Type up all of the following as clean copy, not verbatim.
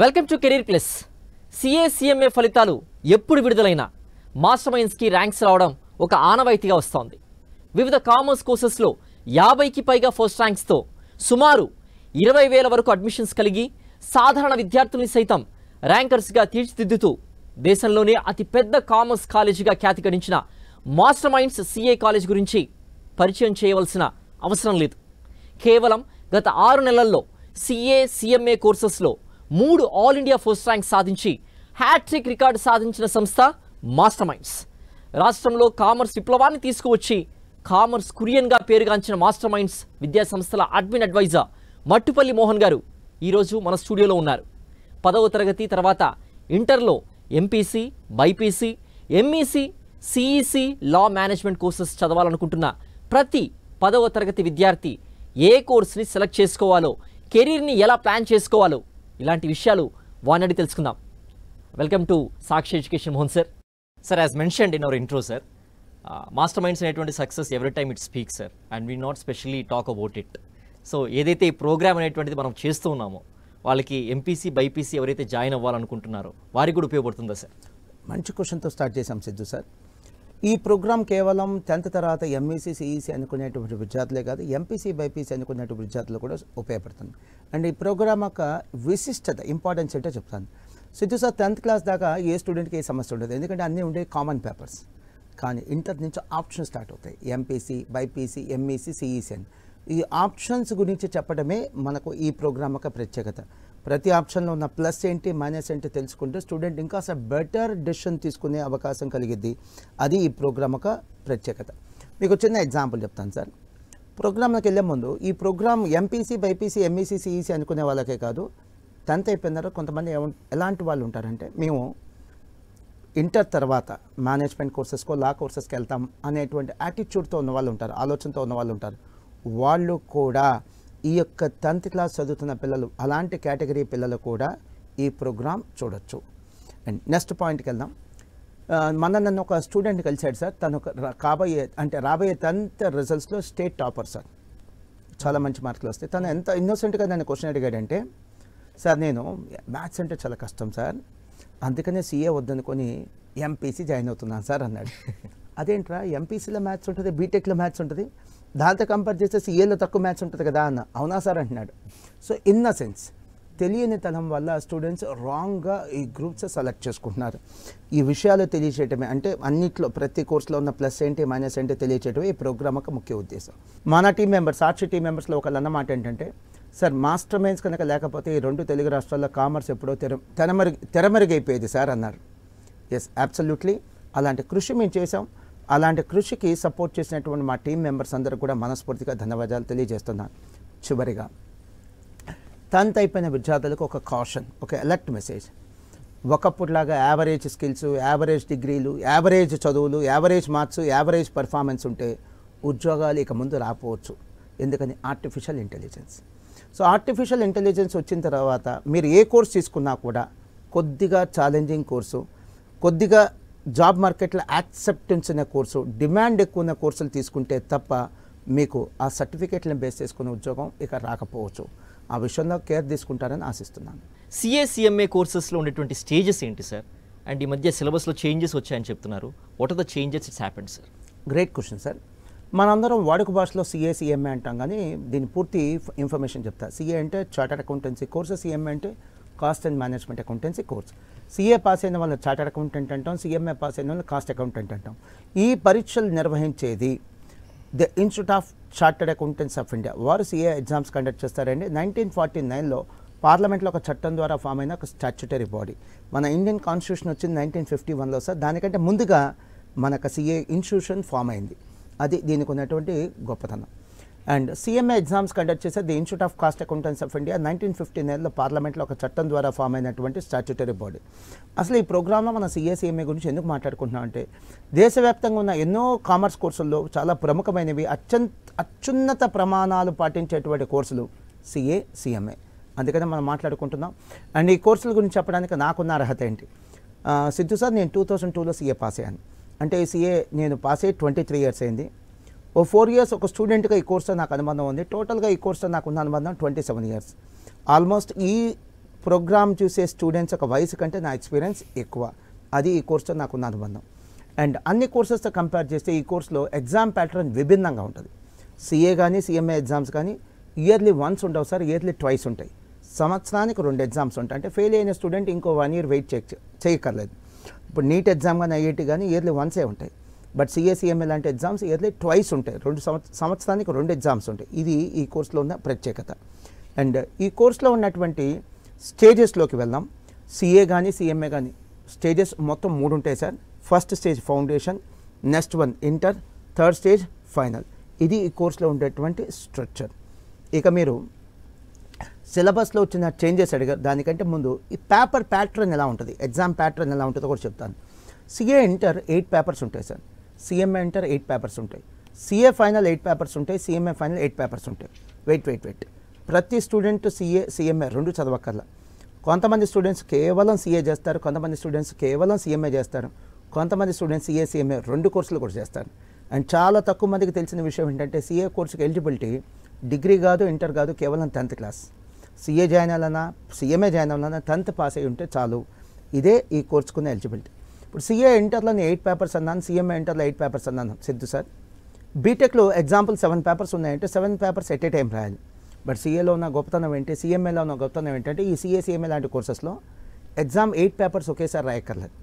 Welcome to career plus. CA CMA ఫలితాలు ఎప్పుడు విడుదలైనా master మైండ్స్కి ranks రావడం ఒక ఆనవాయితీగా వస్తోంది. వివిధ కామర్స్ కోర్సెస్లో 50కి పైగా ఫస్ట్ ర్యాంక్స్తో సుమారు 20,000 వరకు అడ్మిషన్స్ కలిగి సాధారణ విద్యార్థుల్ని సైతం ర్యాంకర్స్గా తీర్చిదిద్దుతూ దేశంలోనే అతిపెద్ద కామర్స్ కాలేజీగా ఖ్యాతి గడించిన మాస్టర్ మైండ్స్ సిఏ కాలేజ్ గురించి పరిచయం చేయవలసిన అవసరం లేదు. కేవలం గత 6 నెలల్లో సిఏ సిఎంఏ కోర్సెస్లో 3 ఆల్ ఇండియా ఫస్ట్ ర్యాంక్ సాధించి హ్యాట్రిక్ రికార్డు సాధించిన సంస్థ మాస్టర్ మైండ్స్. రాష్ట్రంలో కామర్స్ విప్లవాన్ని తీసుకువచ్చి కామర్స్ కురియన్గా పేరుగాంచిన మాస్టర్ మైండ్స్ విద్యా సంస్థల అడ్మిన్ అడ్వైజర్ మట్టుపల్లి మోహన్ గారు ఈరోజు మన స్టూడియోలో ఉన్నారు. 10వ తరగతి తర్వాత ఇంటర్లో ఎంపీసీ, బైపీసీ, ఎంఈసీ, సిఈసీ, లా మేనేజ్మెంట్ కోర్సెస్ చదవాలనుకుంటున్న ప్రతి 10వ తరగతి విద్యార్థి ఏ కోర్స్ని సెలెక్ట్ చేసుకోవాలో, కెరీర్ని ఎలా ప్లాన్ చేసుకోవాలో ఇలాంటి విషయాలు వానడి తెలుసుకుందాం. Welcome to Sakshi education Mohan sir. Sir, as mentioned in our intro sir, master minds అనేటువంటి success every time it speaks sir, and we not specially talk about it. So ఏదైతే ఈ ప్రోగ్రామ్ అనేటువంటిది మనం చేస్తూ ఉన్నామో వాళ్ళకి ఎంపీసీ, బైపీసీ ఎవరైతే జాయిన్ అవ్వాలనుకుంటున్నారో వారికి కూడా ఉపయోగపడుతుందా సార్? మంచి క్వశ్చన్తో స్టార్ట్ చేశాం సిద్ధు సార్. ఈ ప్రోగ్రామ్ కేవలం 10th తర్వాత ఎంఈసీ, సిఈసీ అనుకునేటువంటి విద్యార్థులే కాదు, ఎంపీసీ, బైపీసీ అనుకునేటువంటి విద్యార్థులు కూడా ఉపయోగపడుతుంది. అండ్ ఈ ప్రోగ్రామ్ యొక్క విశిష్టత, ఇంపార్టెన్స్ ఏంటో చెప్తాను. సిద్ధు సార్, 10th క్లాస్ దాకా ఏ స్టూడెంట్కి ఏ సమస్య ఉండదు, ఎందుకంటే అన్నీ ఉండే కామన్ పేపర్స్. కానీ ఇంటర్ నుంచి ఆప్షన్స్ స్టార్ట్ అవుతాయి, ఎంపీసీ, బైపీసీ, ఎంఈసీ, సిఈసీ అని. ఈ ఆప్షన్స్ గురించి చెప్పడమే మనకు ఈ ప్రోగ్రామ్ యొక్క ప్రత్యేకత. ప్రతి ఆప్షన్లో ఉన్న ప్లస్ ఏంటి, మైనస్ ఏంటి తెలుసుకుంటే స్టూడెంట్ ఇంకా బెటర్ డెసిషన్ తీసుకునే అవకాశం కలిగిద్ది. అది ఈ ప్రోగ్రామ్ యొక్క ప్రత్యేకత. మీకు చిన్న ఎగ్జాంపుల్ చెప్తాను సార్. ప్రోగ్రామ్కి వెళ్ళే ముందు ఈ program MPC, BiPC, MEC, CEC అనుకునే వాళ్ళకే కాదు, 10th అయిపోయిన తర్వాత కొంతమంది ఎలాంటి వాళ్ళు ఉంటారంటే, మేము ఇంటర్ తర్వాత మేనేజ్మెంట్ కోర్సెస్కో, లా కోర్సెస్కి వెళ్తాం అనేటువంటి యాటిట్యూడ్తో ఉన్న వాళ్ళు ఉంటారు, ఆలోచనతో ఉన్న వాళ్ళు ఉంటారు. వాళ్ళు కూడా ఈ యొక్క 10th క్లాస్ చదువుతున్న పిల్లలు, అలాంటి కేటగిరీ పిల్లలు కూడా ఈ ప్రోగ్రామ్ చూడొచ్చు. అండ్ నెక్స్ట్ పాయింట్కి వెళ్దాం. నన్ను ఒక స్టూడెంట్ కలిశాడు సార్. తను రాబోయే 10th రిజల్ట్స్లో స్టేట్ టాపర్ సార్. చాలా మంచి మార్కులు వస్తాయి. తను ఎంత ఇన్నోసెంట్గా నన్ను క్వశ్చన్ అడిగాడంటే, సార్ నేను మ్యాథ్స్ అంటే చాలా కష్టం సార్, అందుకనే సీఏ వద్దనుకొని ఎంపీసీ జాయిన్ అవుతున్నాను సార్ అన్నాడు. అదేంట్రా, ఎంపీసీలో మ్యాథ్స్ ఉంటుంది, బీటెక్లో మ్యాథ్స్ ఉంటుంది, దాంతో కంపేర్ చేస్తే సీఏలో తక్కువ మ్యాథ్స్ ఉంటుంది కదా అన్న. అవునా సార్ అంటున్నాడు. సో ఇన్ ద సెన్స్ తెలియని తనం వల్ల స్టూడెంట్స్ రాంగ్గా ఈ గ్రూప్స్ సెలెక్ట్ చేసుకుంటున్నారు. ఈ విషయాలు తెలియచేయటమే, అంటే అన్నిట్లో ప్రతి కోర్సులో ఉన్న ప్లస్ ఏంటి, మైనస్ ఏంటి తెలియచేయటమే ఈ ప్రోగ్రామ్ యొక్క ముఖ్య ఉద్దేశం. మన టీం మెంబర్స్, సాక్షి టీం మెంబర్స్లో ఒకళ్ళు అన్నమాట ఏంటంటే, సార్ మాస్టర్ మైండ్స్ కనుక లేకపోతే ఈ 2 తెలుగు రాష్ట్రాల్లో కామర్స్ ఎప్పుడో తెరమరుగైపోయేది సార్ అన్నారు. Yes, absolutely. అలాంటి కృషి మేము చేసాం. అలాంటి కృషికి సపోర్ట్ చేసినటువంటి మా టీం మెంబర్స్ అందరూ కూడా మనస్ఫూర్తిగా ధన్యవాదాలు తెలియజేస్తున్నాను. చివరిగా 10th అయిపోయిన విద్యార్థులకు ఒక కాషన్, ఒక అలర్ట్ మెసేజ్. ఒకప్పుడులాగా యావరేజ్ స్కిల్స్, యావరేజ్ డిగ్రీలు, యావరేజ్ చదువులు, యావరేజ్ మార్క్స్, యావరేజ్ పర్ఫార్మెన్స్ ఉంటే ఉద్యోగాలు ఇక ముందు రాకపోవచ్చు. ఎందుకని? Artificial intelligence. So artificial intelligence వచ్చిన తర్వాత మీరు ఏ కోర్స్ తీసుకున్నా కూడా కొద్దిగా ఛాలెంజింగ్ కోర్సు, కొద్దిగా జాబ్ మార్కెట్లో యాక్సెప్టెన్స్ ఉన్న కోర్సు, డిమాండ్ ఎక్కువ ఉన్న కోర్సులు తీసుకుంటే తప్ప మీకు ఆ సర్టిఫికేట్లను బేస్ చేసుకునే ఉద్యోగం ఇక రాకపోవచ్చు. ఆ విషయంలో కేర్ తీసుకుంటారని ఆశిస్తున్నాను. సిఏ సిఎంఏ కోర్సెస్లో ఉండేటువంటి స్టేజెస్ ఏంటి సార్? అండ్ ఈ మధ్య సిలబస్లో చేంజెస్ వచ్చాయని చెప్తున్నారు. What are the changes it's happened sir? Great question sir. మనందరం వాడుక భాషలో సిఏ సిఎంఏ అంటాం, కానీ దీని పూర్తి ఇన్ఫర్మేషన్ చెప్తా. సిఏ అంటే చార్టర్డ్ అకౌంటెన్సీ కోర్సు, సిఎంఏ అంటే cost and management accountancy course. CA pass అయిన వాళ్ళు చార్టర్డ్ అకౌంటెంట్ అంటాం, సిఎంఏ పాస్ అయిన వాళ్ళు కాస్ట్ అకౌంటెంట్ అంటాం. ఈ పరీక్షలు నిర్వహించేది the institute of chartered accountants of India. వారు సిఏ ఎగ్జామ్స్ కండక్ట్ చేస్తారండి. 1949లో పార్లమెంట్లో ఒక చట్టం ద్వారా ఫామ్ అయిన ఒక స్టాచ్యుటరీ బాడీ. మన ఇండియన్ కాన్స్టిట్యూషన్ వచ్చింది 1951లో సార్. దానికంటే ముందుగా మనకు సిఏ ఇన్స్టిట్యూషన్ ఫామ్ అయింది. అది దీనికి ఉన్నటువంటి గొప్పతనం. అండ్ సిఎంఏ ఎగ్జామ్స్ కండక్ట్ చేసే the institute of cost accountants of India 1959లో పార్లమెంట్లో ఒక చట్టం ద్వారా ఫామ్ అయినటువంటి స్టాచ్యుటరీ బాడీ. అసలు ఈ ప్రోగ్రాంలో మన సిఏ సిఎంఏ గురించి ఎందుకు మాట్లాడుకుంటున్నాం అంటే, దేశవ్యాప్తంగా ఉన్న ఎన్నో కామర్స్ కోర్సుల్లో చాలా ప్రముఖమైనవి, అత్యున్నత ప్రమాణాలు పాటించేటువంటి కోర్సులు సిఏ సిఎంఏ. అందుకనే మనం మాట్లాడుకుంటున్నాం. అండ్ ఈ కోర్సుల గురించి చెప్పడానికి నాకున్న అర్హత ఏంటి? సిద్ధు సార్, నేను 2002లో సిఏ పాస్ అయ్యాను. అంటే ఈ సిఏ నేను పాస్ అయ్యి 23 years అయింది. ఓ 4 years ఒక స్టూడెంట్గా ఈ కోర్సుతో నాకు అనుబంధం ఉంది. టోటల్గా ఈ కోర్సుతో నాకున్న అనుబంధం 27 years. ఆల్మోస్ట్ ఈ ప్రోగ్రామ్ చూసే స్టూడెంట్స్ ఒక వయసు కంటే నా ఎక్స్పీరియన్స్ ఎక్కువ. అది ఈ కోర్సుతో నాకున్న అనుబంధం. అండ్ అన్ని కోర్సెస్తో కంపేర్ చేస్తే ఈ కోర్సులో ఎగ్జామ్ ప్యాటర్న్ విభిన్నంగా ఉంటుంది. సిఏ కానీ సిఎంఏ ఎగ్జామ్స్ కానీ ఇయర్లీ వన్స్ ఉండవు సార్, ఇయర్లీ ట్వైస్ ఉంటాయి. సంవత్సరానికి 2 ఎగ్జామ్స్ ఉంటాయి. అంటే ఫెయిల్ అయిన స్టూడెంట్ ఇంకో 1 year వెయిట్ చేయక్కర్లేదు. ఇప్పుడు నీట్ ఎగ్జామ్ కానీ ఐఐటి కానీ ఇయర్లీ వన్సే ఉంటాయి. బట్ సిఏ సిఎంఏ లాంటి ఎగ్జామ్స్ ఇయర్లీ ట్వైస్ ఉంటాయి. సంవత్సరానికి 2 ఎగ్జామ్స్ ఉంటాయి. ఇది ఈ కోర్సులో ఉన్న ప్రత్యేకత. అండ్ ఈ కోర్సులో ఉన్నటువంటి స్టేజెస్లోకి వెళ్దాం. సిఏ కానీ సిఎంఏ కానీ స్టేజెస్ మొత్తం 3 ఉంటాయి sir. First stage foundation, next one inter, third stage final. ఇది ఈ కోర్సులో ఉండేటువంటి స్ట్రక్చర్. ఇక మీరు సిలబస్లో వచ్చిన చేంజెస్ అడిగారు. దానికంటే ముందు ఈ పేపర్ ప్యాటర్న్ ఎలా ఉంటుంది, ఎగ్జామ్ ప్యాటర్న్ ఎలా ఉంటుందో కూడా చెప్తాను. సిఏ ఇంటర్ 8 పేపర్స్ ఉంటాయి సార్. సిఎంఏ ఇంటర్ 8 పేపర్స్ ఉంటాయి. సిఏ ఫైనల్ 8 పేపర్స్ ఉంటాయి. సిఎంఏ ఫైనల్ 8 పేపర్స్ ఉంటాయి. వెయిట్ ప్రతి స్టూడెంట్ సిఏ సిఎంఏ 2 చదవక్కర్లా. కొంతమంది స్టూడెంట్స్ కేవలం సిఏ చేస్తారు, కొంతమంది స్టూడెంట్స్ కేవలం సిఎంఏ చేస్తారు, కొంతమంది స్టూడెంట్స్ సిఏ సిఎంఏ 2 కోర్సులు కూడా చేస్తారు. అండ్ చాలా తక్కువ మందికి తెలిసిన విషయం ఏంటంటే సిఏ కోర్సుకి ఎలిజిబిలిటీ డిగ్రీ కాదు, ఇంటర్ కాదు, కేవలం 10th క్లాస్. సిఏ జాయిన్ అవ్వాలన్నా సిఎంఏ జాయిన్ అవ్వాలన్నా 10th పాస్ అయ్యి ఉంటే చాలు. ఇదే ఈ కోర్సుకున్న ఎలిజిబిలిటీ. ఇప్పుడు సిఏ ఇంటర్లో 8 పేపర్స్ అన్నాను, సిఎంఏ ఇంటర్లో 8 పేపర్స్ అన్నాను సిద్ధు సార్. బీటెక్లో ఎగ్జాంపుల్ 7 పేపర్స్ ఉన్నాయంటే 7 పేపర్స్ ఎట్ ఏ టైం రాయాలి. బట్ సిఏలో ఉన్న గొప్పతనం ఏంటి, సిఎంఏలో ఉన్న గొప్పతనం ఏంటంటే ఈ సిఏ సిఎంఏ లాంటి కోర్సెస్లో ఎగ్జామ్ 8 పేపర్స్ ఒకేసారి రాయక్కర్లేదు.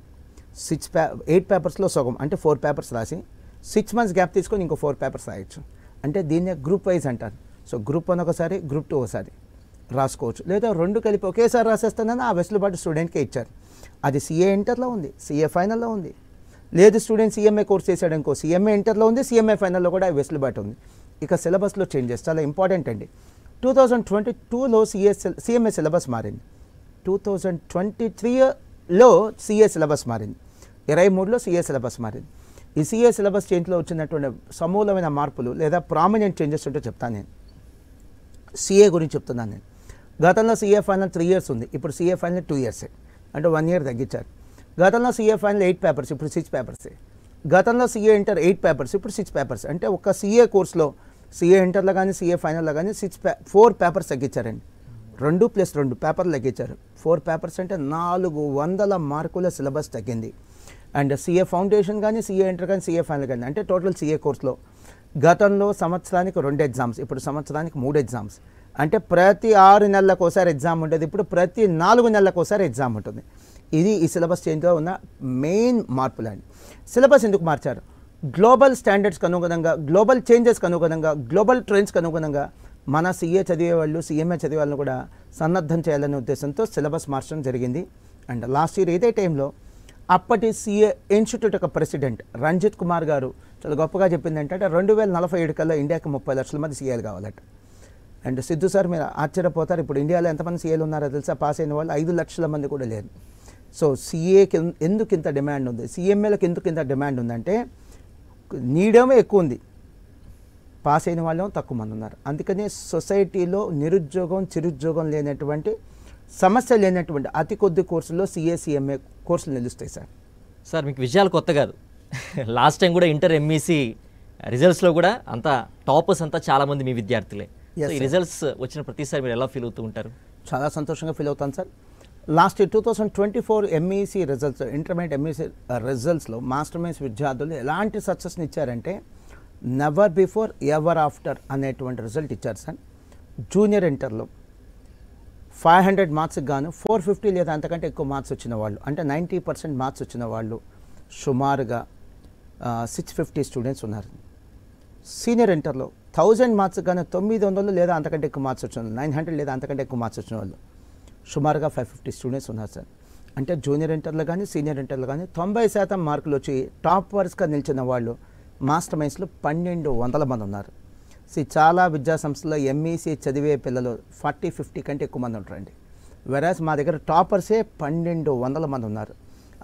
8 పేపర్స్లో సగం అంటే 4 పేపర్స్ రాసి 6 months గ్యాప్ తీసుకొని ఇంకో 4 పేపర్స్ రాయొచ్చు. అంటే దీన్నే గ్రూప్ వైజ్ అంటారు. సో గ్రూప్ 1 ఒకసారి, గ్రూప్ 2 ఒకసారి రాసుకోవచ్చు. లేదా 2 కలిపి ఒకేసారి రాసేస్తానని ఆ వెసులుబాటు స్టూడెంట్కే ఇచ్చారు. అది సిఏ ఇంటర్లో ఉంది, సిఏ ఫైనల్లో ఉంది. లేదు స్టూడెంట్ సిఎంఏ కోర్స్ చేశాడు అనుకో, సిఎంఏ ఇంటర్లో ఉంది, సిఎంఏ ఫైనల్లో కూడా వెసులుబాటు ఉంది. ఇక సిలబస్లో చేంజెస్ చాలా ఇంపార్టెంట్ అండి. 2022లో సిఎంఏ సిలబస్ మారింది. 2023లో సిఏ సిలబస్ మారింది. 23లో సిఏ సిలబస్ మారింది. ఈ సిఏ సిలబస్ చేంజ్లో వచ్చినటువంటి సమూలమైన మార్పులు లేదా ప్రామినెంట్ చేంజెస్ ఉంటే చెప్తాను. నేను సిఏ గురించి చెప్తున్నాను. నేను గతంలో సిఏ ఫైనల్ 3 years ఉంది, ఇప్పుడు సిఏ ఫైనల్ 2 years, అంటే 1 year తగ్గించారు. గతంలో సిఏ ఫైనల్ 8 పేపర్స్, ఇప్పుడు 6 పేపర్స్. గతంలో సిఏ ఇంటర్ 8 పేపర్స్, ఇప్పుడు 6 పేపర్స్. అంటే ఒక సిఏ కోర్సులో సిఏ ఇంటర్లో కానీ సిఏ ఫైనల్లో కానీ 4 పేపర్స్ తగ్గించారండి. 2+2 పేపర్లు తగ్గించారు. 4 పేపర్స్ అంటే 400 మార్కుల సిలబస్ తగ్గింది. అండ్ సిఏ ఫౌండేషన్ కానీ సిఏ ఇంటర్ కానీ సిఏ ఫైనల్ కానీ అంటే టోటల్ సిఏ కోర్సులో గతంలో సంవత్సరానికి 2 ఎగ్జామ్స్, ఇప్పుడు సంవత్సరానికి 3 ఎగ్జామ్స్. అంటే ప్రతి 6 నెలలకు ఒకసారి ఎగ్జామ్ ఉంటుంది, ఇప్పుడు ప్రతి 4 నెలలకు ఒకసారి ఎగ్జామ్ ఉంటుంది. ఇది ఈ సిలబస్ చేంజ్లో ఉన్న మెయిన్ మార్పులండి. సిలబస్ ఎందుకు మార్చారు? గ్లోబల్ స్టాండర్డ్స్కి అనుగుణంగా, గ్లోబల్ చేంజెస్కి అనుగుణంగా, గ్లోబల్ ట్రెండ్స్కి అనుగుణంగా మన సిఏ చదివే వాళ్ళు సిఎంఏ చదివే వాళ్ళని కూడా సన్నద్ధం చేయాలనే ఉద్దేశంతో సిలబస్ మార్చడం జరిగింది. అండ్ లాస్ట్ ఇయర్ ఇదే టైంలో అప్పటి సిఏ ఇన్స్టిట్యూట్ యొక్క ప్రెసిడెంట్ రంజిత్ కుమార్ గారు చాలా గొప్పగా చెప్పింది ఏంటంటే 2047 కల్లా ఇండియాకి 30 లక్షల మంది సీఏలు కావాలట. అండ్ సిద్ధు సార్ మీరు ఆశ్చర్యపోతారు, ఇప్పుడు ఇండియాలో ఎంతమంది సీఏలు ఉన్నారో తెలుసా? పాస్ అయిన వాళ్ళు 5 లక్షల మంది కూడా లేరు. సో సిఏకి ఎందుకు ఇంత డిమాండ్ ఉంది, సిఎంఏలకు ఎందుకు ఇంత డిమాండ్ ఉందంటే నీడేమో ఎక్కువ ఉంది, పాస్ అయిన వాళ్ళేమో తక్కువ మంది ఉన్నారు. అందుకనే సొసైటీలో నిరుద్యోగం చిరుద్యోగం లేనటువంటి సమస్య లేనటువంటి అతి కొద్ది కోర్సుల్లో సిఏ సిఎంఏ కోర్సులు నిలుస్తాయి సార్. సార్ మీకు విజయాలు కొత్త కాదు. లాస్ట్ టైం కూడా ఇంటర్ ఎంఈసి రిజల్ట్స్లో కూడా అంతా టాపర్స్ అంతా చాలామంది మీ విద్యార్థులే. ఈ రిజల్ట్స్ వచ్చిన ప్రతిసారి మీరు ఎలా ఫీల్ అవుతూ ఉంటారు? చాలా సంతోషంగా ఫీల్ అవుతాను sir. Last year 2024 MEC results, intermediate MEC రిజల్ట్స్లో మాస్టర్ మైన్స్ విద్యార్థులు ఎలాంటి సక్సెస్ని ఇచ్చారంటే నెవర్ బిఫోర్ ఎవర్ ఆఫ్టర్ అనేటువంటి రిజల్ట్ ఇచ్చారు సార్. జూనియర్ ఇంటర్లో 500 మార్క్స్కి గాను 450 లేదా అంతకంటే ఎక్కువ మార్క్స్ వచ్చిన వాళ్ళు, అంటే 90% మార్క్స్ వచ్చిన వాళ్ళు సుమారుగా 650 స్టూడెంట్స్ ఉన్నారు. సీనియర్ ఇంటర్లో 1000 మార్క్స్ కానీ 900 లేదా అంతకంటే ఎక్కువ మార్క్స్ వచ్చిన వాళ్ళు, 900 లేదా అంతకంటే ఎక్కువ మార్క్స్ వచ్చిన వాళ్ళు సుమారుగా 550 స్టూడెంట్స్ ఉన్నారు సార్. అంటే జూనియర్ ఇంటర్లో కానీ సీనియర్ ఇంటర్లో కానీ 90% మార్కులు వచ్చి టాపర్స్గా నిలిచిన వాళ్ళు మాస్టర్ మైన్స్లో 1200 మంది ఉన్నారు. చాలా విద్యాసంస్థల్లో ఎంఈసీ చదివే పిల్లలు 40-50 కంటే ఎక్కువ మంది ఉంటారండి. వెరాస్ మా దగ్గర టాపర్సే 1200 మంది ఉన్నారు.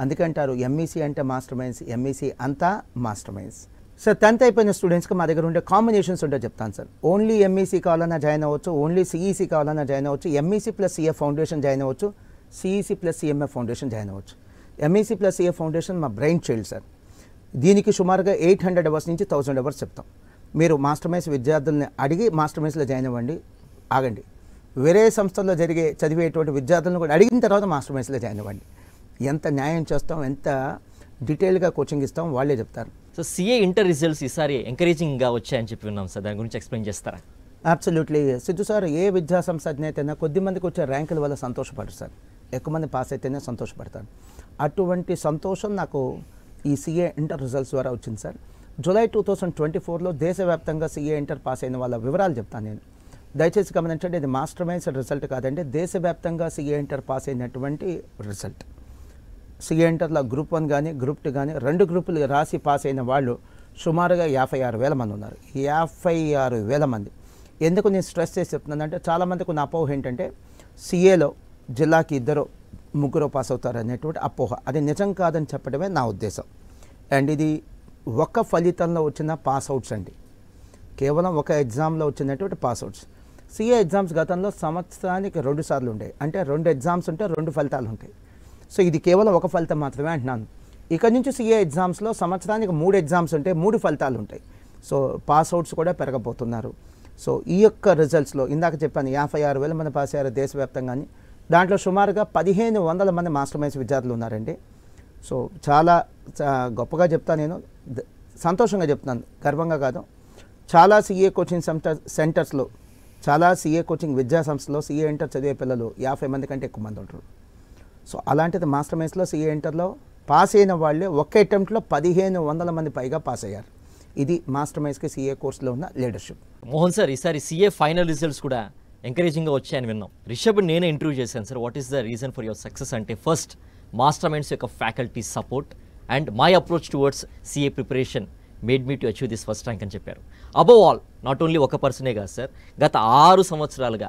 అందుకంటారు ఎంఈసీ అంటే మాస్టర్ మైన్స్, ఎంఈసీ అంతా మాస్టర్ మైన్స్. సార్ 10th అయిపోయిన స్టూడెంట్స్కి మా దగ్గర ఉండే కాంబినేషన్స్ ఉంటే చెప్తాను సార్. ఓన్లీ ఎంఈసీ కావాలన్నా జాయిన్ అవ్వచ్చు, ఓన్లీ సిఈసీ కావాలన్నా జాయిన్ అవ్వచ్చు, MEC plus CA foundation join అవ్వచ్చు, CEC plus CMA foundation join అవ్వచ్చు. ఎంఈసీ ప్లస్ సిఏ ఫౌండేషన్ మా బ్రెయిన్ చైల్డ్ సార్. దీనికి సుమారుగా 800 అవర్స్ నుంచి 1000 అవర్స్ చెప్తాం. మీరు మాస్టర్ మైన్స్ విద్యార్థుల్ని అడిగి మాస్టర్ మైన్స్లో జాయిన్ అవ్వండి, ఆగండి. వేరే సంస్థల్లో చదివేటువంటి విద్యార్థులను కూడా అడిగిన తర్వాత మాస్టర్ మైండ్స్లో జాయిన్ అవ్వండి. ఎంత న్యాయం చేస్తాం, ఎంత డీటెయిల్గా కోచింగ్ ఇస్తాం వాళ్ళే చెప్తారు. సో సిఏ ఇంటర్ రిజల్ట్స్ ఈసారి ఎంకరేజింగ్గా వచ్చాయని చెప్పి ఉన్నాం సార్, దాని గురించి ఎక్స్ప్లెయిన్ చేస్తారా? Absolutely Siddhu sir. ఏ విద్యా సంస్థ అధినేత అయినా కొద్ది మందికి వచ్చే ర్యాంకుల వల్ల సంతోషపడరు సార్, ఎక్కువ మంది పాస్ అయితేనే సంతోషపడతారు. అటువంటి సంతోషం నాకు ఈ సిఏ ఇంటర్ రిజల్ట్స్ ద్వారా వచ్చింది సార్. జూలై 2024లో దేశవ్యాప్తంగా సిఏ ఇంటర్ పాస్ అయిన వాళ్ళ వివరాలు చెప్తాను నేను. దయచేసి గమనించండి, ఇది మాస్టర్ మైండ్స్ రిజల్ట్ కాదండి, దేశవ్యాప్తంగా సిఏ ఇంటర్ పాస్ అయినటువంటి రిజల్ట్. సిఏ ఇంటర్లో గ్రూప్ 1 కానీ గ్రూప్ 2 కానీ 2 గ్రూపులు రాసి పాస్ అయిన వాళ్ళు సుమారుగా 56,000 మంది ఉన్నారు. 56,000 మంది. ఎందుకు నేను స్ట్రెస్ చేసి చెప్తున్నానంటే, చాలామందికి ఉన్న అపోహ ఏంటంటే సిఏలో జిల్లాకి 2-3 పాస్ అవుతారు అనేటువంటి అపోహ. అది నిజం కాదని చెప్పడమే నా ఉద్దేశం. అండ్ ఇది ఒక ఫలితంలో వచ్చిన పాస్ అవుట్స్ అండి, కేవలం ఒక ఎగ్జామ్లో వచ్చినటువంటి పాస్ అవుట్స్. సిఏ ఎగ్జామ్స్ గతంలో సంవత్సరానికి 2 సార్లు ఉంటాయి, అంటే 2 ఎగ్జామ్స్ ఉంటే 2 ఫలితాలు ఉంటాయి. సో ఇది కేవలం ఒక ఫలితం మాత్రమే అంటున్నాను. ఇక నుంచి సిఏ ఎగ్జామ్స్లో సంవత్సరానికి 3 ఎగ్జామ్స్ ఉంటాయి, 3 ఫలితాలు ఉంటాయి. సో పాస్ అవుట్స్ కూడా పెరగబోతున్నారు. సో ఈ యొక్క రిజల్ట్స్లో ఇందాక చెప్పాను 56,000 మంది పాస్ అయ్యారు దేశవ్యాప్తంగాని. దాంట్లో సుమారుగా 1,500 మంది మాస్టర్ మైండ్స్ విద్యార్థులు ఉన్నారండి. సో చాలా గొప్పగా చెప్తాను, నేను సంతోషంగా చెప్తున్నాను, గర్వంగా కాదు. చాలా సిఏ కోచింగ్ సెంటర్స్లో, చాలా సిఏ కోచింగ్ విద్యా సంస్థలో సిఏ ఇంటర్ చదివే పిల్లలు 50 మంది కంటే ఎక్కువ మంది ఉంటారు. సో అలాంటిది మాస్టర్ మైండ్స్లో సిఏ ఇంటర్లో పాస్ అయిన వాళ్ళే ఒక్క అటెంప్ట్లో 1,500 మంది పైగా పాస్ అయ్యారు. ఇది మాస్టర్ మైండ్స్కి సిఏ కోర్సులో ఉన్న లీడర్షిప్. మోహన్ సార్, ఈసారి సిఏ ఫైనల్ రిజల్ట్స్ కూడా ఎంకరేజింగ్గా వచ్చాయని విన్నాం. రిషబ్ నేనే ఇంటర్వ్యూ చేశాను sir. What is the reason for your success అంటే, ఫస్ట్ మాస్టర్ మైండ్స్ యొక్క faculty support and my approach towards CA preparation made me to achieve this first rank అని చెప్పారు. అబవ్ ఆల్, నాట్ ఓన్లీ ఒక పర్సనే కాదు sir, గత 6 సంవత్సరాలుగా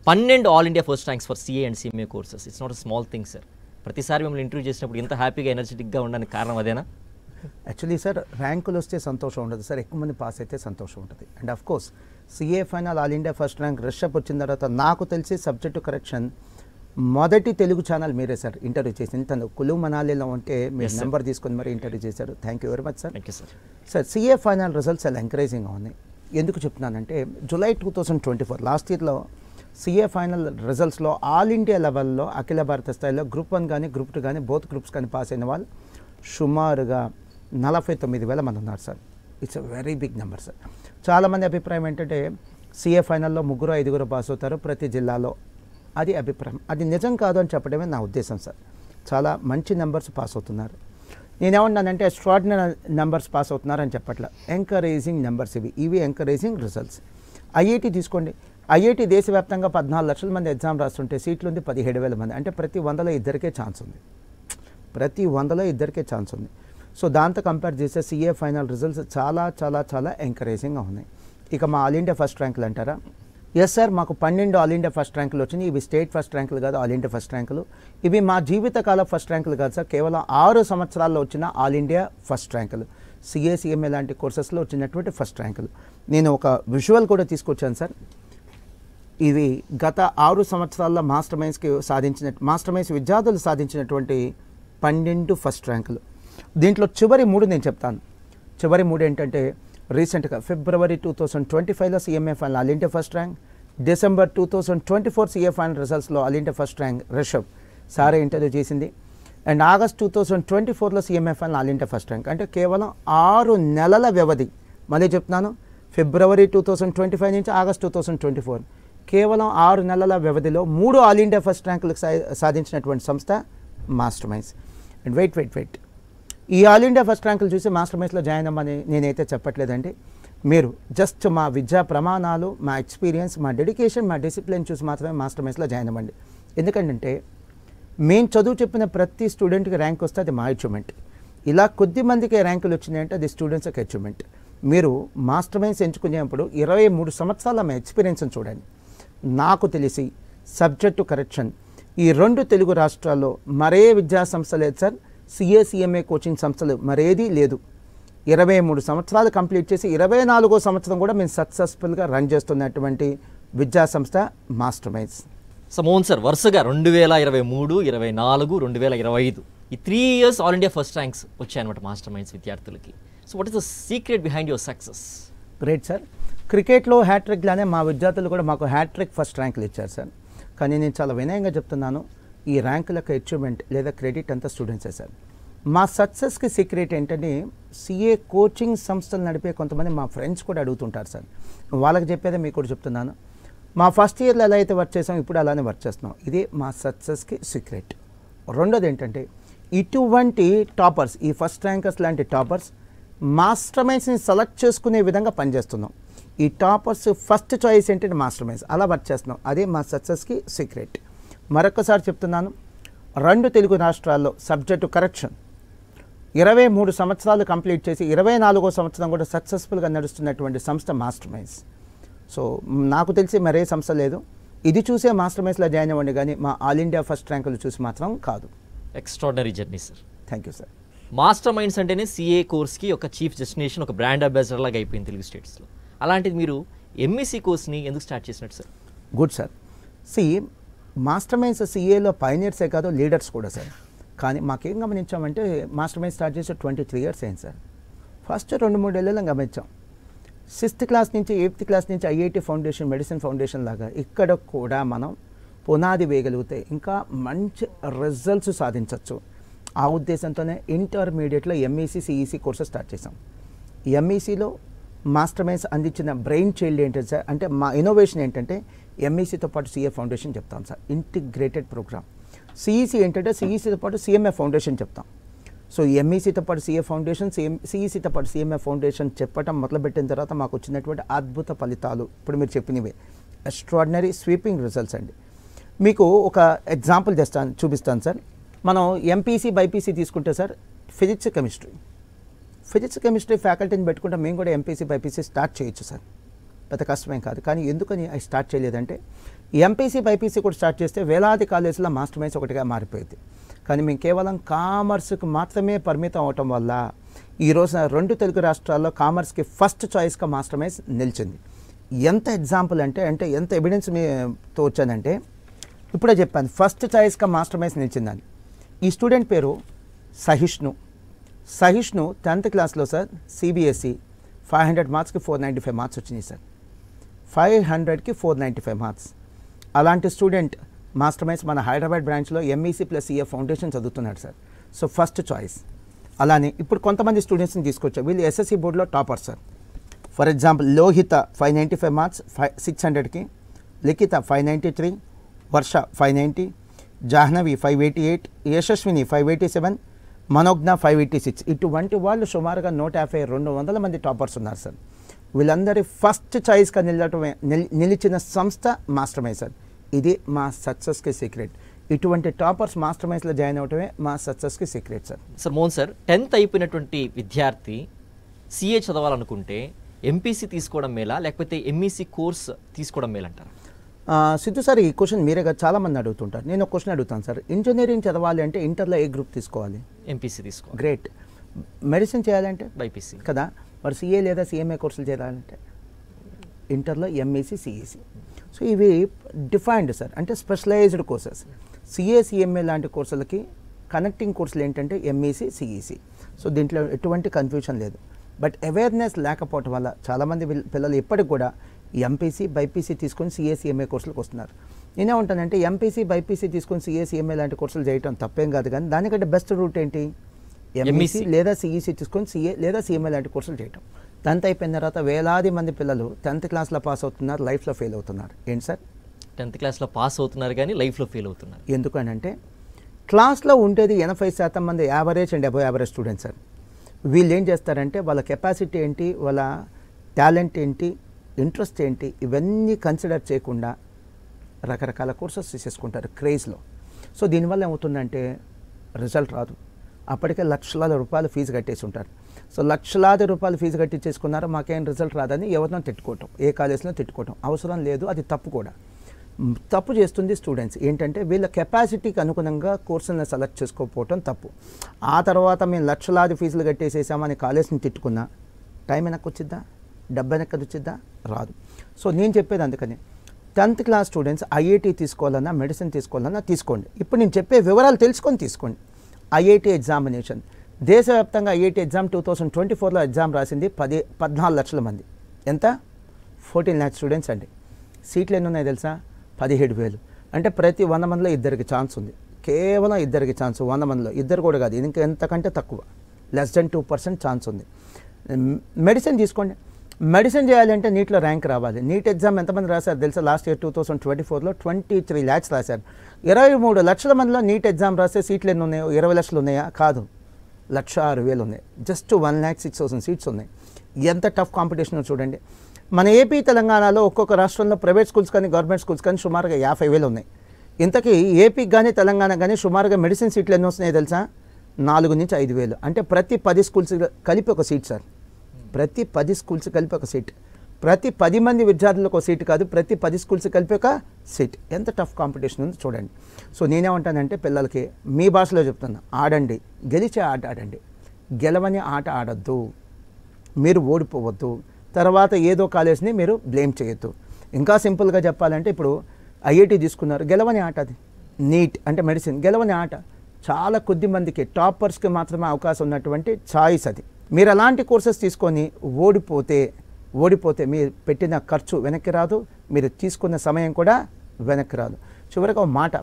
12 all India first ranks for CA and CMA courses. It's not a small thing sir. ప్రతిసారి మిమ్మల్ని interview చేసినప్పుడు ఇంత హ్యాపీగా ఎనర్జెటిక్గా ఉండడానికి కారణం అదేనా? యాక్చువల్లీ సార్, ర్యాంకులు వస్తే సంతోషం ఉండదు సార్, ఎక్కువ మంది పాస్ అయితే సంతోషం ఉంటుంది. And of course CA final all India first rank Rishabh వచ్చిన తర్వాత నాకు తెలిసి సబ్జెక్టు కరెక్షన్ మొదటి తెలుగు ఛానల్ మీరే సార్ ఇంటర్వ్యూ చేసింది. తను కులు మనాలిలో ఉంటే మీరు నెంబర్ తీసుకొని మరి ఇంటర్వ్యూ చేశారు. Thank you very much sir. Sir, CA final results చాలా ఎంకరేజింగ్గా ఉన్నాయి. ఎందుకు చెప్తున్నానంటే, జూలై 2024 లాస్ట్ ఇయర్లో సిఏ ఫైనల్ రిజల్ట్స్లో ఆల్ ఇండియా లెవెల్లో అఖిల భారత స్థాయిలో గ్రూప్ 1 కానీ గ్రూప్ 2 కానీ బోత్ గ్రూప్స్ కానీ పాస్ అయిన వాళ్ళు సుమారుగా 49,000 మంది ఉన్నారు sir. It's a very big number sir. చాలామంది అభిప్రాయం ఏంటంటే సిఏ ఫైనల్లో 3-5 పాస్ అవుతారు ప్రతి జిల్లాలో, అది అభిప్రాయం. అది నిజం కాదు అని చెప్పడమే నా ఉద్దేశం సార్. చాలా మంచి నెంబర్స్ పాస్ అవుతున్నారు. నేనేమన్నానంటే ఎక్స్ట్రాడినరీ నెంబర్స్ పాస్ అవుతున్నారు అని చెప్పట్ల, ఎంకరేజింగ్ నెంబర్స్ ఇవి ఎంకరేజింగ్ రిజల్ట్స్. ఐఐటి తీసుకోండి, ఐఐటి దేశవ్యాప్తంగా 14 లక్షల మంది ఎగ్జామ్ రాస్తుంటే సీట్లు ఉంది 17,000 మంది, అంటే ప్రతి 100లో ఇద్దరికే ఛాన్స్ ఉంది, ప్రతి 100లో ఇద్దరికే ఛాన్స్ ఉంది. సో దాంతో కంపేర్ చేస్తే సిఏ ఫైనల్ రిజల్ట్స్ చాలా చాలా చాలా ఎంకరేజింగ్గా ఉన్నాయి. ఇక మా ఆల్ ఇండియా ఫస్ట్ ర్యాంకులు అంటారా? ఎస్ సార్, మాకు 12 ఆల్ ఇండియా ఫస్ట్ ర్యాంకులు వచ్చినాయి. ఇవి స్టేట్ ఫస్ట్ ర్యాంకులు కాదు, ఆల్ ఇండియా ఫస్ట్ ర్యాంకులు. ఇవి మా జీవితకాల ఫస్ట్ ర్యాంకులు కాదు సార్, కేవలం 6 సంవత్సరాల్లో వచ్చిన ఆల్ ఇండియా ఫస్ట్ ర్యాంకులు. సిఏ సిఎంఏ లాంటి కోర్సెస్లో వచ్చినటువంటి ఫస్ట్ ర్యాంకులు. నేను ఒక విజువల్ కూడా తీసుకొచ్చాను సార్. ఇవి గత 6 సంవత్సరాల్లో మాస్టర్ మైండ్స్ విద్యార్థులు సాధించినటువంటి 12 ఫస్ట్ ర్యాంకులు. దీంట్లో చివరి 3 నేను చెప్తాను. చివరి 3 ఏంటంటే, రీసెంట్గా ఫిబ్రవరి 2025లో CMA final all India first rank, December 2024 CA final రిజల్ట్స్లో all India first rank Rishabh Sare interview చేసింది. అండ్ ఆగస్ట్ 2024లో CMA final all India first rank. అంటే కేవలం 6 నెలల వ్యవధి, మళ్ళీ చెప్తున్నాను, ఫిబ్రవరి 2025 నుంచి ఆగస్ట్ 2024, కేవలం 6 నెలల వ్యవధిలో 3 ఆల్ ఇండియా ఫస్ట్ ర్యాంకులకు సాధించినటువంటి సంస్థ మాస్టర్ మైండ్స్. అండ్ వెయిట్, ఈ ఆల్ ఇండియా ఫస్ట్ ర్యాంకులు చూసి మాస్టర్ మైండ్స్లో జాయిన్ అవ్వమని నేనైతే చెప్పట్లేదండి. మీరు జస్ట్ మా విద్యా ప్రమాణాలు, మా ఎక్స్పీరియన్స్, మా డెడికేషన్, మా డిసిప్లిన్ చూసి మాత్రమే మాస్టర్ మైండ్స్లో జాయిన్ అవ్వండి. ఎందుకంటే మేము చదువు చెప్పిన ప్రతి స్టూడెంట్కి ర్యాంక్ వస్తే అది మా అచీవ్మెంట్. ఇలా కొద్ది మందికి ర్యాంకులు వచ్చినాయంటే అది స్టూడెంట్స్ యొక్క అచీవ్మెంట్. మీరు మాస్టర్ మైండ్స్ ఎంచుకునేప్పుడు 23 సంవత్సరాల మా ఎక్స్పీరియన్స్ని చూడండి. నాకు తెలిసి సబ్జెక్టు కరెక్షన్ ఈ 2 తెలుగు రాష్ట్రాల్లో మరే విద్యా సంస్థ లేదు సార్, సిఏ సిఎంఏ కోచింగ్ సంస్థలు మరేదీ లేదు. 23 సంవత్సరాలు కంప్లీట్ చేసి 24వ సంవత్సరం కూడా మేము సక్సెస్ఫుల్గా రన్ చేస్తున్నటువంటి విద్యా సంస్థ master minds. So Mohan sir, వరుసగా 2023, 24, 2025 ఈ 3 years all India first ranks వచ్చాయన్నమాట మాస్టర్ మైండ్స్ విద్యార్థులకి. So what is the secret behind your success? Great sir. క్రికెట్లో హ్యాట్రిక్ లానే మా విద్యార్థులు కూడా మాకు హ్యాట్రిక్ ఫస్ట్ ర్యాంకులు ఇచ్చారు సార్. కానీ నేను చాలా వినయంగా చెప్తున్నాను, ఈ ర్యాంకులకు అచీవ్మెంట్ లేదా క్రెడిట్ అంతా స్టూడెంట్సే సార్. మా సక్సెస్కి సీక్రెట్ ఏంటంటే సిఏ కోచింగ్ సంస్థలు నడిపే కొంతమంది మా ఫ్రెండ్స్ కూడా అడుగుతుంటారు సార్. వాళ్ళకి చెప్పేదే మీకు కూడా చెప్తున్నాను. మా ఫస్ట్ ఇయర్లో ఎలా అయితే వర్క్ చేసాం ఇప్పుడు అలానే వర్క్ చేస్తున్నాం. ఇదే మా సక్సెస్కి సీక్రెట్. రెండోది ఏంటంటే ఇటువంటి టాపర్స్, ఈ ఫస్ట్ ర్యాంకర్స్ లాంటి టాపర్స్ మాస్టర్ మైండ్స్ని సెలెక్ట్ చేసుకునే విధంగా పనిచేస్తున్నాం. ఈ టాపర్స్ ఫస్ట్ చాయిస్ ఏంటంటే మాస్టర్ మైండ్స్, అలా వర్క్ చేస్తున్నాం. అదే మా సక్సెస్కి సీక్రెట్. మరొకసారి చెప్తున్నాను, 2 తెలుగు రాష్ట్రాల్లో సబ్జెక్టు కరెక్షన్ 23 సంవత్సరాలు కంప్లీట్ చేసి 24వ సంవత్సరం కూడా సక్సెస్ఫుల్గా నడుస్తున్నటువంటి సంస్థ మాస్టర్ మైండ్స్. సో నాకు తెలిసి మరే సంస్థ లేదు. ఇది చూసే మాస్టర్ మైండ్స్లో జాయిన్ అవ్వండి, కానీ మా ఆల్ ఇండియా ఫస్ట్ ర్యాంకులు చూసి మాత్రం కాదు. Extraordinary journey sir. Thank you sir. Master minds అంటేనే సిఏ కోర్స్కి ఒక చీఫ్ డెస్టినేషన్, ఒక బ్రాండ్ అంబాసిడర్ లాగా అయిపోయింది తెలుగు స్టేట్స్లో. అలాంటిది మీరు ఎంఈసీ కోర్స్ని ఎందుకు స్టార్ట్ చేసినట్టు sir? Good sir. Master minds సిఏలో పైనియర్సే కాదు, లీడర్స్ కూడా సార్. కానీ మాకేం గమనించామంటే మాస్టర్ మైండ్స్ స్టార్ట్ చేసి 23 ఇయర్స్ అయింది సార్. ఫస్ట్ 2-3 ఏళ్ళలో గమనించాం. 6th క్లాస్ నుంచి 8th క్లాస్ నుంచి ఐఐటి ఫౌండేషన్, మెడిసిన్ ఫౌండేషన్ లాగా ఇక్కడ కూడా మనం పునాది వేయగలిగితే ఇంకా మంచి రిజల్ట్స్ సాధించవచ్చు. ఆ ఉద్దేశంతోనే ఇంటర్మీడియట్లో ఎంఈసీ సిఈసీ కోర్సెస్ స్టార్ట్ చేసాం. ఎంఈసీలో మాస్టర్ మైండ్స్ అందించిన బ్రెయిన్ చైల్డ్ ఏంటంటే సార్, అంటే మా ఇన్నోవేషన్ ఏంటంటే ఎంఈసీతో పాటు సిఏ ఫౌండేషన్ చెప్తాం సార్, ఇంటిగ్రేటెడ్ ప్రోగ్రామ్. సిఈసీ ఏంటంటే సిఈసీతో పాటు సిఎంఏ ఫౌండేషన్ చెప్తాం. సో ఎంఈసీతో పాటు సిఏ ఫౌండేషన్, సిఈసీతో పాటు సిఎంఏ ఫౌండేషన్ చెప్పడం మొదలుపెట్టిన తర్వాత మాకు వచ్చినటువంటి అద్భుత ఫలితాలు ఇప్పుడు మీరు చెప్పినవే, ఎక్స్ట్రాడినరీ స్వీపింగ్ రిజల్ట్స్ అండి. మీకు ఒక ఎగ్జాంపుల్ చూపిస్తాను సార్. మనం ఎంపీసీ బైపీసీ తీసుకుంటే సార్, ఫిజిక్స్ కెమిస్ట్రీ ఫ్యాకల్టీని పెట్టుకుంటే మేము కూడా ఎంపీసీ బైపీసీ స్టార్ట్ చేయొచ్చు సార్, పెద్ద కష్టమేం కాదు. కానీ ఎందుకని అవి స్టార్ట్ చేయలేదంటే ఎంపీసీ బైపీసీ కూడా స్టార్ట్ చేస్తే వేలాది కాలేజీలో మాస్టర్ మైండ్స్ ఒకటిగా మారిపోయింది. కానీ మేము కేవలం కామర్స్కి మాత్రమే పరిమితం అవటం వల్ల ఈరోజు 2 తెలుగు రాష్ట్రాల్లో కామర్స్కి ఫస్ట్ చాయిస్గా మాస్టర్ మైండ్స్ నిలిచింది. ఎంత ఎగ్జాంపుల్ అంటే ఎంత ఎవిడెన్స్ మీతో వచ్చానంటే ఇప్పుడే చెప్పాను, ఫస్ట్ చాయిస్గా మాస్టర్ మైండ్స్ నిలిచిందని. ఈ స్టూడెంట్ పేరు సహిష్ణు. 10th క్లాస్లో సార్ సిబిఎస్ఈ 500 మార్క్స్కి 495 మార్క్స్ వచ్చినాయి సార్. 500కి 495 మార్క్స్. అలాంటి స్టూడెంట్ మాస్టర్ మైండ్స్ మన హైదరాబాద్ బ్రాంచ్లో ఎంఈసీ ప్లస్ సిఏ ఫౌండేషన్ చదువుతున్నాడు సార్. So first choice. అలానే ఇప్పుడు కొంతమంది స్టూడెంట్స్ని తీసుకొచ్చారు, వీళ్ళు ఎస్ఎస్సి బోర్డులో topper sir. For example Lohitha 595 marks 600కి, లిఖిత 593, వర్ష 590, జాహ్నవి 588, యశస్విని 587, మనోజ్ఞ 586. ఇటువంటి వాళ్ళు సుమారుగా 150-200 మంది టాపర్స్ ఉన్నారు సార్. వీళ్ళందరి ఫస్ట్ చాయిస్గా నిలిచిన సంస్థ మాస్టర్ మైండ్స్ సార్. ఇది మా సక్సెస్కి సీక్రెట్. ఇటువంటి టాపర్స్ మాస్టర్ మైండ్స్లో జాయిన్ అవటమే మా సక్సెస్కి secret sir. Sir Mohan sir, 10th అయిపోయినటువంటి విద్యార్థి సిఏ చదవాలనుకుంటే ఎంపీసీ తీసుకోవడం మేలా లేకపోతే ఎంఈసీ కోర్స్ తీసుకోవడం మేలంటారా? సిద్ధు సార్, ఈ క్వశ్చన్ మీరే కదా చాలామంది అడుగుతుంటారు. నేను ఒక క్వశ్చన్ అడుగుతాను సార్. ఇంజనీరింగ్ చదవాలి అంటే ఇంటర్లో ఏ గ్రూప్ తీసుకోవాలి? ఎంపీసీ తీసుకోవాలి. గ్రేట్. మెడిసిన్ చేయాలంటే బైపీసీ కదా. మరి సిఏ లేదా సిఎంఏ కోర్సులు చేయాలంటే ఇంటర్లో ఎంఈసీ సిఈసీ. సో ఇవి డిఫైన్డ్ సార్, అంటే స్పెషలైజ్డ్ కోర్సెస్. సిఏ సిఎంఏ లాంటి కోర్సులకి కనెక్టింగ్ కోర్సులు ఏంటంటే ఎంఈసీ సిఈసీ. సో దీంట్లో ఎటువంటి కన్ఫ్యూషన్ లేదు. బట్ అవేర్నెస్ లేకపోవటం వల్ల చాలామంది పిల్లలు ఇప్పటికి కూడా ఎంపీసీ బైపీసీ తీసుకొని సిఏ సిఎంఏ కోర్సులకు వస్తున్నారు. నేనే ఉంటానంటే ఎంపీసీ బైపీసీ తీసుకొని సిఏ సిఎంఏ లాంటి కోర్సులు చేయడం తప్పేం కాదు, కానీ దానికంటే బెస్ట్ రూట్ ఏంటి? ఎంఈసీ లేదా సిఈసీ తీసుకొని సిఏ లేదా సిఎంఏ లాంటి కోర్సులు చేయటం. 10th అయిపోయిన తర్వాత వేలాది మంది పిల్లలు 10th క్లాస్లో పాస్ అవుతున్నారు, లైఫ్లో ఫెయిల్ అవుతున్నారు. ఏంటి సార్? 10th క్లాస్లో పాస్ అవుతున్నారు కానీ లైఫ్లో ఫెయిల్ అవుతున్నారు. ఎందుకనంటే క్లాస్లో ఉండేది 80% మంది average and above average students sir. వీళ్ళు ఏం చేస్తారంటే వాళ్ళ కెపాసిటీ ఏంటి, వాళ్ళ టాలెంట్ ఏంటి, ఇంట్రెస్ట్ ఏంటి, ఇవన్నీ కన్సిడర్ చేయకుండా రకరకాల కోర్సెస్ తీసేసుకుంటారు క్రేజ్లో. సో దీనివల్ల ఏమవుతుందంటే రిజల్ట్ రాదు. అప్పటికే లక్షలాది రూపాయలు ఫీజు కట్టేసి ఉంటారు. సో లక్షలాది రూపాయలు ఫీజు కట్టి చేసుకున్నారు, మాకేం రిజల్ట్ రాదని ఎవరినో తిట్టుకోవటం, ఏ కాలేజ్లో తిట్టుకోవటం అవసరం లేదు. అది తప్పు కూడా. తప్పు చేస్తుంది స్టూడెంట్స్. ఏంటంటే వీళ్ళ కెపాసిటీకి అనుగుణంగా కోర్సులను సెలెక్ట్ చేసుకోకపోవటం తప్పు. ఆ తర్వాత మేము లక్షలాది ఫీజులు కట్టేసేసామని కాలేజ్ని తిట్టుకున్నా టైం వెనక్కి వచ్చిద్దా, డబ్బు వెనక్కి వచ్చిద్దా? రాదు. సో నేను చెప్పేది అందుకని 10th క్లాస్ స్టూడెంట్స్ ఐఐటీ తీసుకోవాలన్నా మెడిసిన్ తీసుకోవాలన్నా తీసుకోండి. ఇప్పుడు నేను చెప్పే వివరాలు తెలుసుకొని తీసుకోండి. ఐఐటీ ఎగ్జామినేషన్ దేశవ్యాప్తంగా ఐఐటీ ఎగ్జామ్ 2024లో ఎగ్జామ్ రాసింది 14 లక్షల మంది. ఎంత? 14 lakh స్టూడెంట్స్ అండి. సీట్లు ఎన్ని ఉన్నాయి తెలుసా? 17,000. అంటే ప్రతి 100 మందిలో ఇద్దరికి ఛాన్స్ ఉంది. కేవలం ఇద్దరికి ఛాన్స్, 100 మందిలో ఇద్దరు కూడా కాదు, ఇంకా ఎంతకంటే తక్కువ, లెస్ దెన్ 2% ఛాన్స్ ఉంది. మెడిసిన్ తీసుకోండి. మెడిసిన్ చేయాలంటే నీట్లో ర్యాంక్ రావాలి. నీట్ ఎగ్జామ్ ఎంతమంది రాశారు తెలుసా? లాస్ట్ ఇయర్ 2024లో 23 lakhs రాశారు. 23 లక్షల మందిలో నీట్ ఎగ్జామ్ రాస్తే సీట్లు ఎన్ని ఉన్నాయో? 20 లక్షలు ఉన్నాయా? కాదు, 1,06,000 ఉన్నాయి. జస్ట్ 1,06,000 సీట్స్ ఉన్నాయి. ఎంత టఫ్ కాంపిటీషన్ చూడండి. మన ఏపీ తెలంగాణలో ఒక్కొక్క రాష్ట్రంలో ప్రైవేట్ స్కూల్స్ కానీ గవర్నమెంట్ స్కూల్స్ కానీ సుమారుగా 50,000 ఉన్నాయి. ఇంతకీ ఏపీకి కానీ తెలంగాణ కానీ సుమారుగా మెడిసిన్ సీట్లు ఎన్ని వస్తున్నాయో తెలుసా? 4 నుంచి 5,000. అంటే ప్రతి 10 స్కూల్స్ కలిపి ఒక సీట్ సార్. ప్రతి 10 స్కూల్స్ కలిపి ఒక సీట్. ప్రతి 10 మంది విద్యార్థులకు ఒక సీట్ కాదు, ప్రతి 10 స్కూల్స్ కలిపి ఒక సీట్. ఎంత టఫ్ కాంపిటీషన్ ఉంది చూడండి. సో నేనేమంటానంటే పిల్లలకి మీ భాషలో చెప్తున్నా, ఆడండి, గెలిచే ఆట ఆడండి, గెలవని ఆట ఆడద్దు, మీరు ఓడిపోవద్దు, తర్వాత ఏదో కాలేజ్ని మీరు బ్లేమ్ చేయొద్దు. ఇంకా సింపుల్గా చెప్పాలంటే ఇప్పుడు ఐఐటి తీసుకున్నారు, గెలవని ఆట అది. నీట్ అంటే మెడిసిన్, గెలవని ఆట. చాలా కొద్ది మందికి టాపర్స్కి మాత్రమే అవకాశం ఉన్నటువంటి ఛాయిస్ అది. మీరు అలాంటి కోర్సెస్ తీసుకొని ఓడిపోతే మీరు పెట్టిన ఖర్చు వెనక్కి రాదు, మీరు తీసుకున్న సమయం కూడా వెనక్కి రాదు. చివరికి ఒక మాట,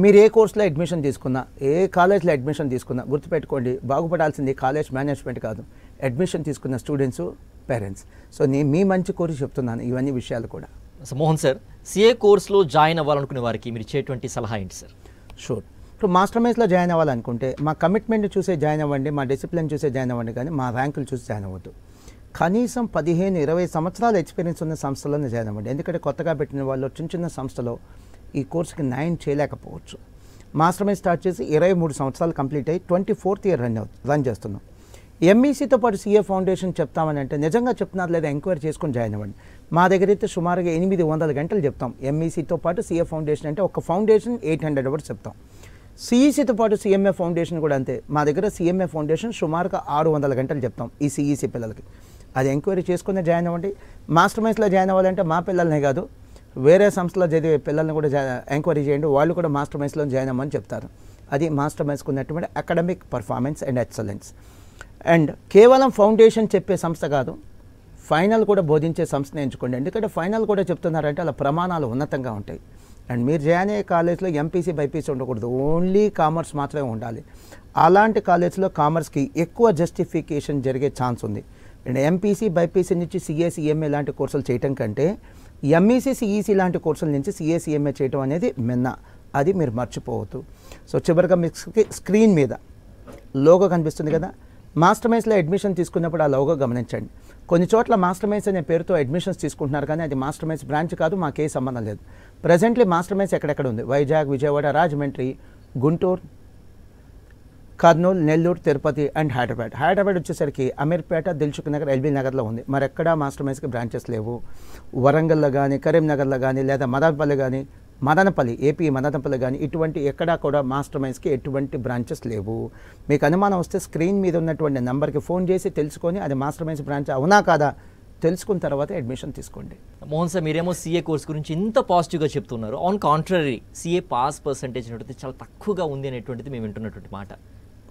మీరు ఏ కోర్సులో అడ్మిషన్ తీసుకున్నా, ఏ కాలేజ్లో అడ్మిషన్ తీసుకున్నా గుర్తుపెట్టుకోండి, బాగుపడాల్సింది కాలేజ్ మేనేజ్మెంట్ కాదు, అడ్మిషన్ తీసుకున్న స్టూడెంట్స్, పేరెంట్స్. సో నేను మీ మంచి కోరి చెప్తున్నాను ఇవన్నీ విషయాలు కూడా. సో మోహన్ సార్, సిఏ కోర్సులో జాయిన్ అవ్వాలనుకునే వారికి మీరు ఇచ్చేటువంటి సలహా ఏంటి సార్? షూర్. ఇప్పుడు మాస్టర్ మైన్స్లో జాయిన్ అవ్వాలనుకుంటే మా కమిట్మెంట్ చూసే జాయిన్ అవ్వండి, మా డిసిప్లిన్ చూసే జాయిన్ అవ్వండి, కానీ మా ర్యాంకులు చూసి జాయిన్ అవ్వద్దు. కనీసం 15-20 సంవత్సరాల ఎక్స్పీరియన్స్ ఉన్న సంస్థలోనే జాయిన్ అవ్వండి. ఎందుకంటే కొత్తగా పెట్టిన వాళ్ళు చిన్న సంస్థలో ఈ కోర్సుకి న్యాయం చేయలేకపోవచ్చు. మాస్టర్ మైండ్ స్టార్ట్ చేసి 23 సంవత్సరాలు కంప్లీట్ అయ్యి 24th year రన్ చేస్తున్నాం. ఎంఈసీతో పాటు సీఏ ఫౌండేషన్ చెప్తామని అంటే నిజంగా చెప్తున్నారు లేదా ఎంక్వైరీ చేసుకొని జాయిన్ అవ్వండి. మా దగ్గర అయితే సుమారుగా 800 గంటలు చెప్తాం. ఎంఈసీతో పాటు సీఏ ఫౌండేషన్ అంటే ఒక ఫౌండేషన్ 800 hours చెప్తాం. సిఈసీతో పాటు సిఎంఏ ఫౌండేషన్ కూడా అంతే. మా దగ్గర సిఎంఏ ఫౌండేషన్ సుమారుగా 600 గంటలు చెప్తాం ఈ సిఈసీ పిల్లలకి. అది ఎంక్వైరీ చేసుకునే జాయిన్ అవ్వండి. మాస్టర్ మైండ్స్లో జాయిన్ అవ్వాలంటే మా పిల్లలనే కాదు, వేరే సంస్థలో చదివే పిల్లల్ని కూడా ఎంక్వైరీ చేయండి, వాళ్ళు కూడా మాస్టర్ మైండ్స్లో జాయిన్ అవ్వమని చెప్తారు. అది మాస్టర్ మైండ్స్కి ఉన్నటువంటి academic performance and excellence. And కేవలం ఫౌండేషన్ చెప్పే సంస్థ కాదు, ఫైనల్ కూడా బోధించే సంస్థను ఎంచుకోండి. ఎందుకంటే ఫైనల్ కూడా చెప్తున్నారంటే అలా ప్రమాణాలు ఉన్నతంగా ఉంటాయి. అండ్ మీరు జాయిన్ అయ్యే కాలేజ్లో ఎంపీసీ బైపీసీ ఉండకూడదు, ఓన్లీ కామర్స్ మాత్రమే ఉండాలి. అలాంటి కాలేజ్లో కామర్స్కి ఎక్కువ జస్టిఫికేషన్ జరిగే ఛాన్స్ ఉంది. అండ్ ఎంపీసీ బైపీసీ నుంచి సిఏ సిఎంఏ లాంటి కోర్సులు చేయటం కంటే ఎంఈసీ సిఈసీ లాంటి కోర్సుల నుంచి సిఏ సిఎంఏ చేయటం అనేది మిన్న, అది మీరు మర్చిపోవద్దు. సో చివరిగా మీ స్క్రీన్ మీద లోగో కనిపిస్తుంది కదా, మాస్టర్ మైండ్స్లో అడ్మిషన్ తీసుకున్నప్పుడు ఆ లోగో గమనించండి. కొన్ని చోట్ల మాస్టర్ మైండ్స్ అనే పేరుతో అడ్మిషన్స్ తీసుకుంటున్నారు, కానీ అది మాస్టర్ మైండ్స్ బ్రాంచ్ కాదు, మాకే సంబంధం లేదు. ప్రజెంట్లీ మాస్టర్ మైండ్స్ ఎక్కడెక్కడ ఉంది? వైజాగ్, విజయవాడ, రాజమండ్రి, గుంటూరు, కర్నూలు, నెల్లూరు, తిరుపతి అండ్ హైదరాబాద్. హైదరాబాద్ వచ్చేసరికి అమీర్పేట, దిల్సుఖ్ నగర్, ఎల్బీ నగర్లో ఉంది. మరి ఎక్కడా మాస్టర్ మైండ్స్కి బ్రాంచెస్ లేవు. వరంగల్లో కానీ, కరీంనగర్లో కానీ, లేదా మదనపల్లి కానీ, మదనపల్లి ఏపీ మదనపల్లి కానీ ఇటువంటి ఎక్కడా కూడా మాస్టర్ మైండ్స్కి ఎటువంటి బ్రాంచెస్ లేవు. మీకు అనుమానం వస్తే స్క్రీన్ మీద ఉన్నటువంటి నెంబర్కి ఫోన్ చేసి తెలుసుకొని అది మాస్టర్ మైండ్స్ బ్రాంచ్ అవునా కాదా తెలుసుకున్న తర్వాత అడ్మిషన్ తీసుకోండి. మోహన్ సార్, మీరేమో సీఏ కోర్స్ గురించి ఇంత పాజిటివ్గా చెప్తున్నారు. On contrary CA pass percentage అనేటువంటిది చాలా తక్కువగా ఉంది అనేటువంటిది మేము వింటున్నటువంటి మాట.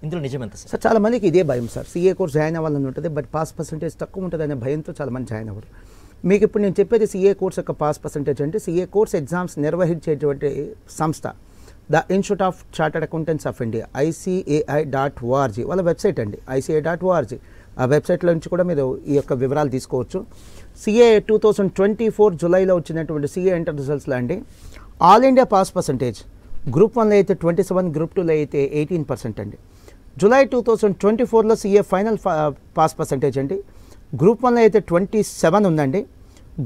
ఇందులో నిజం ఎంత సార్? చాలా మందికి ఇదే భయం సార్, సీఏ కోర్స్ జాయిన్ అవ్వాలని ఉంటుంది, బట్ పాస్ పర్సంటేజ్ తక్కువ ఉంటుంది అనే భయంతో చాలామంది జాయిన్ అవ్వరు. మీకు ఇప్పుడు నేను చెప్పేది సీఏ కోర్స్ యొక్క పాస్ పర్సంటేజ్ అంటే సీఏ కోర్స్ ఎగ్జామ్స్ నిర్వహించేటువంటి సంస్థ the institute of chartered accountants of India, ICAI.org వాళ్ళ వెబ్సైట్ అండి, ICAI.org. ఆ వెబ్సైట్లో నుంచి కూడా మీరు ఈ యొక్క వివరాలు తీసుకోవచ్చు. సిఏ 2024 జూలైలో వచ్చినటువంటి సిఏ ఇంటర్ రిజల్ట్స్లో అండి all India pass percentage group 1లో అయితే 27, గ్రూప్ 2లో అయితే 18% అండి. జూలై 2024లో సిఏ ఫైనల్ పాస్ పర్సంటేజ్ అండి గ్రూప్ 1లో అయితే 27 ఉందండి,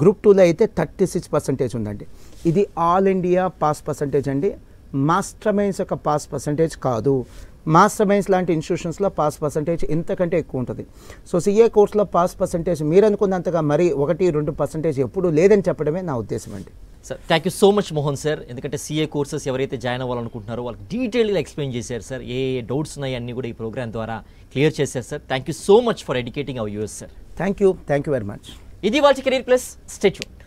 గ్రూప్ 2లో అయితే 36% ఉందండి. ఇది ఆల్ ఇండియా పాస్ పర్సంటేజ్ అండి, మాస్టర్ మైండ్స్ యొక్క పాస్ పర్సంటేజ్ కాదు. మాస్టర్ మైండ్స్ లాంటి ఇన్స్టిట్యూషన్స్లో పాస్ పర్సంటేజ్ ఇంతకంటే ఎక్కువ ఉంటుంది. సో సిఏ కోర్సులో పాస్ పర్సంటేజ్ మీరు అనుకున్నంతగా మరీ 1-2% ఎప్పుడూ లేదని చెప్పడమే నా ఉద్దేశం అండి. Sir thank you so much Mohan sir. ఎందుకంటే సీఏ కోర్సెస్ ఎవరైతే జాయిన్ అవ్వాలనుకుంటున్నారో వాళ్ళకి డీటెయిల్గా ఎక్స్ప్లెయిన్ చేశారు సార్. ఏ డౌట్స్ ఉన్నాయి అన్నీ కూడా ఈ ప్రోగ్రామ్ ద్వారా క్లియర్ చేశారు sir. Thank you so much for educating our us sir. Thank you very much. ఇది వాళ్ళ కెరీర్ ప్లస్. Stay tuned.